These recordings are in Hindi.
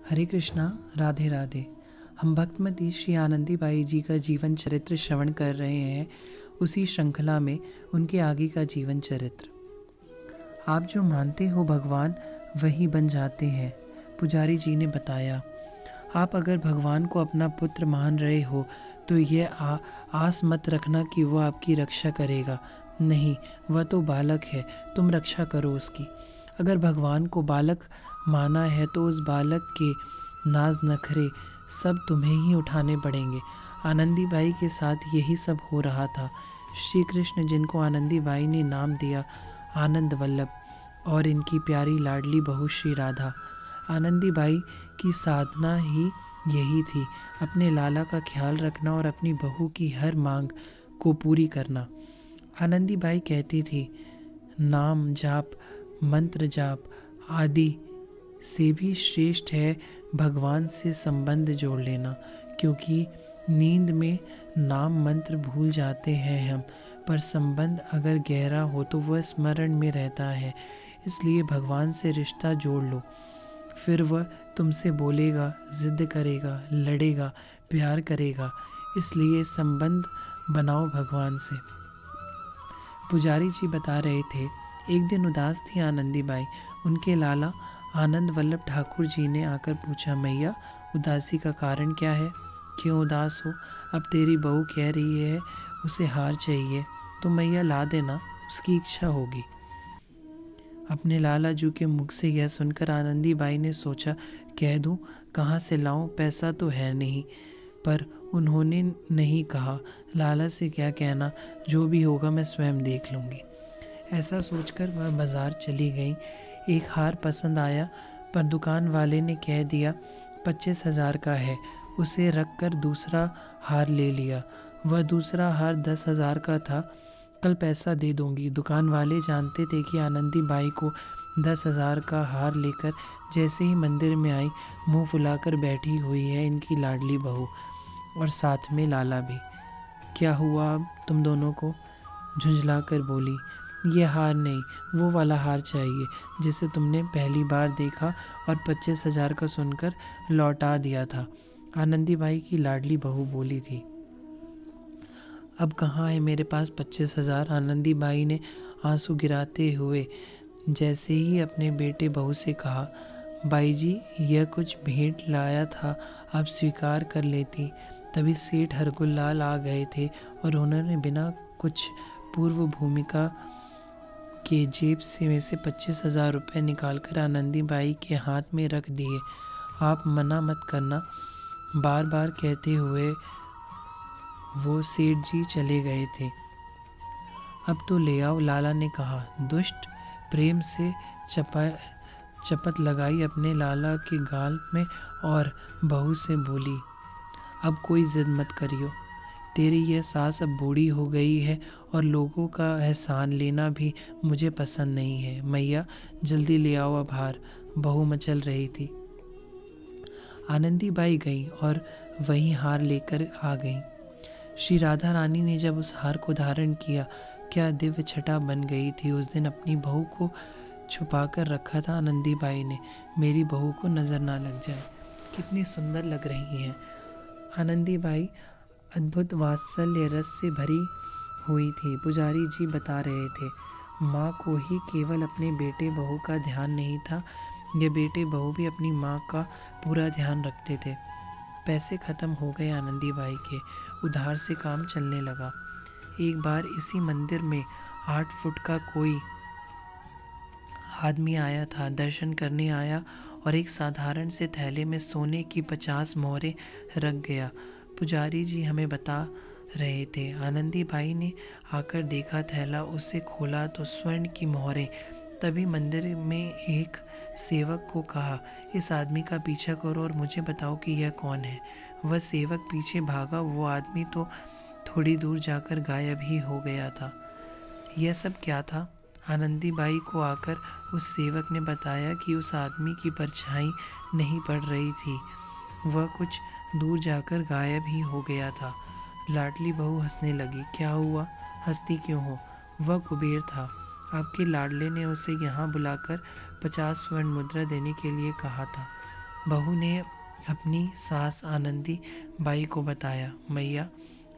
हरे कृष्णा। राधे राधे। हम भक्तमती श्री आनंदीबाई जी का जीवन चरित्र श्रवण कर रहे हैं। उसी श्रृंखला में उनके आगे का जीवन चरित्र। आप जो मानते हो भगवान वही बन जाते हैं, पुजारी जी ने बताया। आप अगर भगवान को अपना पुत्र मान रहे हो तो ये आस मत रखना कि वह आपकी रक्षा करेगा। नहीं, वह तो बालक है, तुम रक्षा करो उसकी। अगर भगवान को बालक माना है तो उस बालक के नाज नखरे सब तुम्हें ही उठाने पड़ेंगे। आनंदीबाई के साथ यही सब हो रहा था। श्री कृष्ण, जिनको आनंदीबाई ने नाम दिया आनंद वल्लभ, और इनकी प्यारी लाडली बहू श्री राधा। आनंदीबाई की साधना ही यही थी, अपने लाला का ख्याल रखना और अपनी बहू की हर मांग को पूरी करना। आनंदीबाई कहती थी, नाम जाप, मंत्र जाप आदि से भी श्रेष्ठ है भगवान से संबंध जोड़ लेना, क्योंकि नींद में नाम मंत्र भूल जाते हैं हम, पर संबंध अगर गहरा हो तो वह स्मरण में रहता है। इसलिए भगवान से रिश्ता जोड़ लो, फिर वह तुमसे बोलेगा, जिद करेगा, लड़ेगा, प्यार करेगा। इसलिए संबंध बनाओ भगवान से। पुजारी जी बता रहे थे, एक दिन उदास थी आनंदीबाई। उनके लाला आनंद वल्लभ ठाकुर जी ने आकर पूछा, मैया उदासी का कारण क्या है? क्यों उदास हो? अब तेरी बहू कह रही है उसे हार चाहिए, तो मैया ला देना, उसकी इच्छा होगी। अपने लाला जी के मुख से यह सुनकर आनंदीबाई ने सोचा, कह दूं, कहाँ से लाऊं, पैसा तो है नहीं। पर उन्होंने नहीं कहा, लाला से क्या कहना, जो भी होगा मैं स्वयं देख लूँगी। ऐसा सोचकर वह बाजार चली गई। एक हार पसंद आया, पर दुकान वाले ने कह दिया 25,000 का है। उसे रख कर दूसरा हार ले लिया। वह दूसरा हार 10,000 का था। कल पैसा दे दूंगी। दुकान वाले जानते थे कि आनंदीबाई को 10,000 का हार लेकर जैसे ही मंदिर में आई, मुंह फुलाकर बैठी हुई है इनकी लाडली बहू, और साथ में लाला भी। क्या हुआ अब तुम दोनों को? झुंझला कर बोली, ये हार नहीं, वो वाला हार चाहिए जिसे तुमने पहली बार देखा और 25,000 का सुनकर लौटा दिया था। आनंदीबाई की लाडली बहू बोली थी। अब कहाँ है मेरे पास 25,000? आनंदीबाई ने आंसू गिराते हुए जैसे ही अपने बेटे बहू से कहा, बाई जी यह कुछ भेंट लाया था, आप स्वीकार कर लेती। तभी सेठ हरगुल लाल आ गए थे और उन्होंने बिना कुछ पूर्व भूमिका के जेब से 25,000 रुपये निकालकर आनंदीबाई के हाथ में रख दिए। आप मना मत करना, बार बार कहते हुए वो सेठ जी चले गए थे। अब तो ले आओ, लाला ने कहा। दुष्ट प्रेम से चपत लगाई अपने लाला के गाल में और बहू से बोली, अब कोई जिद मत करियो। तेरी यह सास अब बूढ़ी हो गई है और लोगों का एहसान लेना भी मुझे पसंद नहीं है। मैया जल्दी ले आओ अब हार। बहू मचल रही थी। आनंदीबाई गई और वही हार लेकर आ गई। श्री राधा रानी ने जब उस हार को धारण किया, क्या दिव्य छटा बन गई थी। उस दिन अपनी बहू को छुपा कर रखा था आनंदीबाई ने, मेरी बहू को नजर ना लग जाए। कितनी सुंदर लग रही हैं। आनंदीबाई अद्भुत वात्सल्य रस से भरी हुई थी। पुजारी जी बता रहे थे, माँ को ही केवल अपने बेटे बहू का ध्यान नहीं था, ये बेटे बहू भी अपनी माँ का पूरा ध्यान रखते थे। पैसे खत्म हो गए आनंदीबाई के, उधार से काम चलने लगा। एक बार इसी मंदिर में 8 फुट का कोई आदमी आया था, दर्शन करने आया और एक साधारण से थैले में सोने की 50 मोहरें रख गया। पुजारी जी हमें बता रहे थे, आनंदीबाई ने आकर देखा थैला, उसे खोला तो स्वर्ण की मोहरें। तभी मंदिर में एक सेवक को कहा, इस आदमी का पीछा करो और मुझे बताओ कि यह कौन है। वह सेवक पीछे भागा, वो आदमी तो थोड़ी दूर जाकर गायब ही हो गया था। यह सब क्या था? आनंदीबाई को आकर उस सेवक ने बताया कि उस आदमी की परछाई नहीं पड़ रही थी, वह कुछ दूर जाकर गायब ही हो गया था। लाडली बहू हंसने लगी। क्या हुआ, हंसती क्यों हो? वह कुबेर था। आपके लाडले ने उसे यहाँ बुलाकर 50 स्वर्ण मुद्रा देने के लिए कहा था। बहू ने अपनी सास आनंदी बाई को बताया। मैया,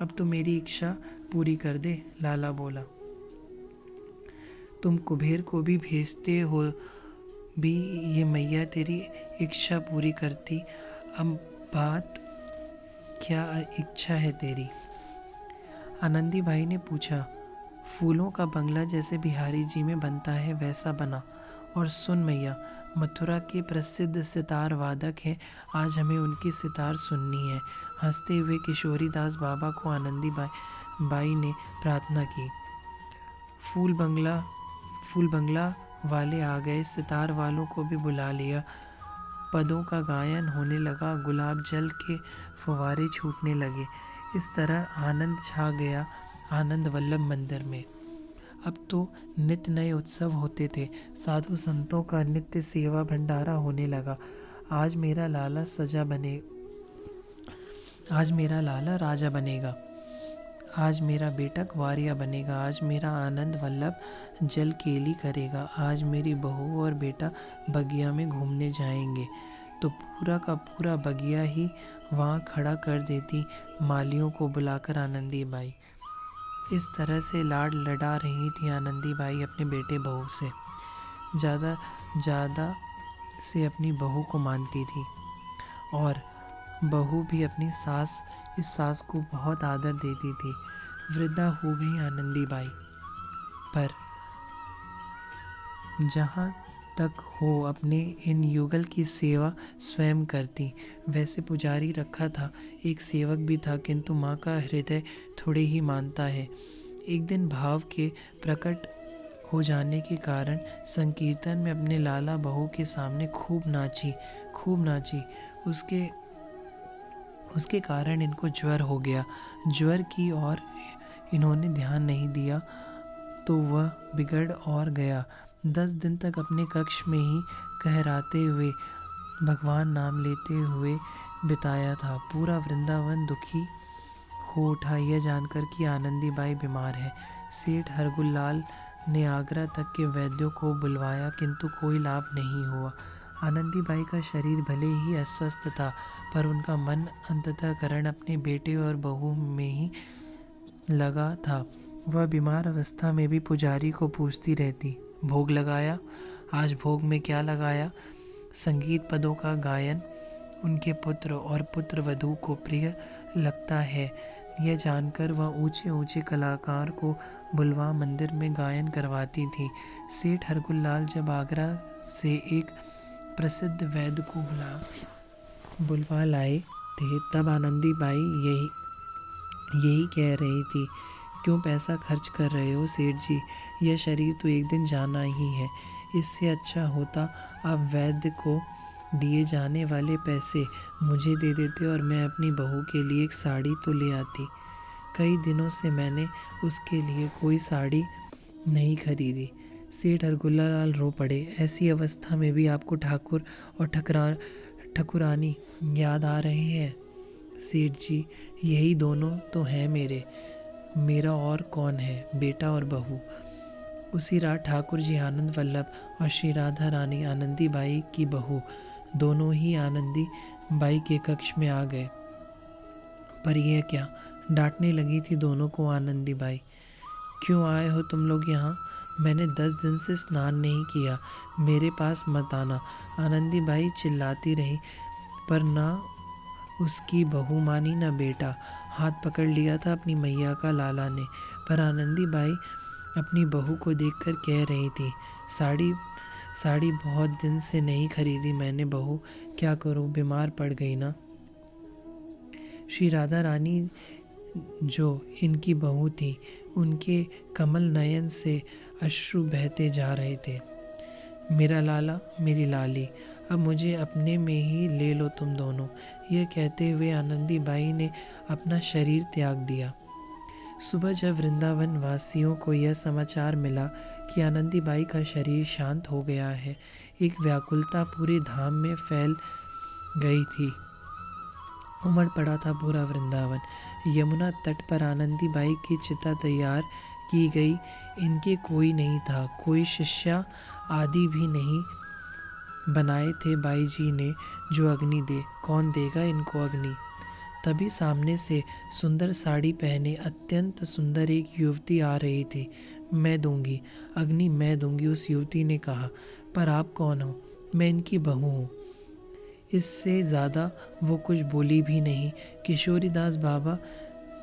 अब तो मेरी इच्छा पूरी कर दे। लाला बोला। तुम कुबेर को भी भेजते हो, भी ये मैया तेरी इच्छा पूरी करती। अब बात क्या इच्छा है तेरी? आनंदी भाई ने पूछा। फूलों का बंगला जैसे बिहारी जी में बनता है वैसा बना। और सुन मैया, मथुरा के प्रसिद्ध सितार वादक हैं, आज हमें उनकी सितार सुननी है। हंसते हुए किशोरीदास बाबा को आनंदी बाई ने प्रार्थना की। फूल बंगला वाले आ गए, सितार वालों को भी बुला लिया। पदों का गायन होने लगा, गुलाब जल के फुवारे छूटने लगे। इस तरह आनंद छा गया आनंद वल्लभ मंदिर में। अब तो नित्य नए उत्सव होते थे, साधु संतों का नित्य सेवा भंडारा होने लगा। आज मेरा लाला राजा बनेगा, आज मेरा बेटा ग्वारिया बनेगा, आज मेरा आनंद वल्लभ जल केली करेगा, आज मेरी बहू और बेटा बगिया में घूमने जाएंगे। तो पूरा का पूरा बगिया ही वहाँ खड़ा कर देती मालियों को बुलाकर आनंदी बाई। इस तरह से लाड लड़ा रही थी आनंदी बाई अपने बेटे बहू से। ज़्यादा से अपनी बहू को मानती थी और बहू भी अपनी इस सास को बहुत आदर देती थी। वृद्धा हो गई आनंदी बाई, पर जहाँ तक हो अपने इन युगल की सेवा स्वयं करती। वैसे पुजारी रखा था, एक सेवक भी था, किंतु माँ का हृदय थोड़े ही मानता है। एक दिन भाव के प्रकट हो जाने के कारण संकीर्तन में अपने लाला बहू के सामने खूब नाची। उसके कारण इनको ज्वर हो गया। ज्वर की ओर इन्होंने ध्यान नहीं दिया तो वह बिगड़ और गया। 10 दिन तक अपने कक्ष में ही कहराते हुए भगवान नाम लेते हुए बिताया था। पूरा वृंदावन दुखी हो उठा यह जानकर कि आनंदी बाई बीमार है। सेठ हरगुल्लाल ने आगरा तक के वैद्यों को बुलवाया, किंतु कोई लाभ नहीं हुआ। आनंदी बाई का शरीर भले ही अस्वस्थ था, पर उनका मन अंतःकरण अपने बेटे और बहू में ही लगा था। वह बीमार अवस्था में भी पुजारी को पूछती रहती, भोग लगाया? आज भोग में क्या लगाया? संगीत पदों का गायन उनके पुत्र और पुत्र वधू को प्रिय लगता है। यह जानकर वह ऊंचे ऊंचे कलाकार को बुलवा मंदिर में गायन करवाती थी। सेठ हरगुल्लाल जब आगरा से एक प्रसिद्ध वैद्य को बुलवा लाए थे, तब आनंदी बाई यही कह रही थी, क्यों पैसा खर्च कर रहे हो सेठ जी? यह शरीर तो एक दिन जाना ही है। इससे अच्छा होता आप वैद्य को दिए जाने वाले पैसे मुझे दे देते और मैं अपनी बहू के लिए एक साड़ी तो ले आती। कई दिनों से मैंने उसके लिए कोई साड़ी नहीं खरीदी। सेठ हरगुल्लाल रो पड़े। ऐसी अवस्था में भी आपको ठाकुर और ठकुरानी याद आ रहे हैं? सेठ जी, यही दोनों तो हैं मेरा और कौन है, बेटा और बहू। उसी रात ठाकुर जी आनंद वल्लभ और श्री राधा रानी आनंदी बाई की बहू दोनों ही आनंदी बाई के कक्ष में आ गए। पर यह क्या, डांटने लगी थी दोनों को आनंदी बाई। क्यों आए हो तुम लोग यहाँ? मैंने 10 दिन से स्नान नहीं किया, मेरे पास मत आना। आनंदी बाई चिल्लाती रही, पर ना उसकी बहू मानी ना बेटा। हाथ पकड़ लिया था अपनी मैया का लाला ने, पर आनंदी बाई अपनी बहू को देखकर कह रही थी, साड़ी बहुत दिन से नहीं खरीदी मैंने बहू, क्या करूं, बीमार पड़ गई ना। श्री राधा रानी जो इनकी बहू थी, उनके कमल नयन से अश्रु बहते जा रहे थे। मेरा लाला, मेरी लाली, अब मुझे अपने में ही ले लो तुम दोनों। यह कहते हुए आनंदी बाई ने अपना शरीर त्याग दिया। सुबह जब वृंदावन वासियों को यह समाचार मिला कि आनंदी बाई का शरीर शांत हो गया है, एक व्याकुलता पूरे धाम में फैल गई थी। उमड़ पड़ा था पूरा वृंदावन। यमुना तट पर आनंदी बाई की चिता तैयार की गई। इनके कोई नहीं था, कोई शिष्या आदि भी नहीं बनाए थे बाई जी ने जो अग्नि दे, कौन देगा इनको अग्नि। तभी सामने से सुंदर साड़ी पहने अत्यंत सुंदर एक युवती आ रही थी। मैं दूंगी अग्नि, मैं दूंगी, उस युवती ने कहा। पर आप कौन हो? मैं इनकी बहू हूँ। इससे ज़्यादा वो कुछ बोली भी नहीं। किशोरीदास बाबा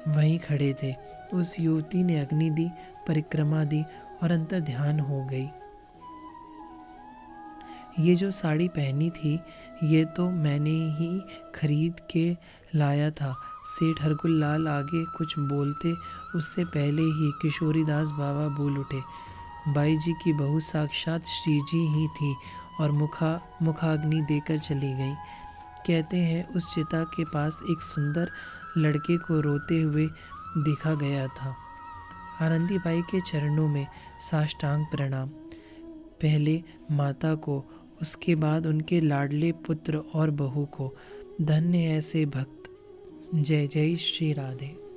वहीं खड़े थे। उस युवती ने अग्नि दी, परिक्रमा दी और अंतर ध्यान हो गई। ये जो साड़ी पहनी थी ये तो मैंने ही खरीद के लाया था। सेठ हरकुल लाल आगे कुछ बोलते उससे पहले ही किशोरीदास बाबा बोल उठे। बाई जी की बहू साक्षात श्री जी ही थी और मुखाग्नि देकर चली गई। कहते हैं उस चिता के पास एक सुंदर लड़के को रोते हुए देखा गया था। आनंदीबाई के चरणों में साष्टांग प्रणाम। पहले माता को, उसके बाद उनके लाडले पुत्र और बहू को। धन्य ऐसे भक्त। जय जय श्री राधे।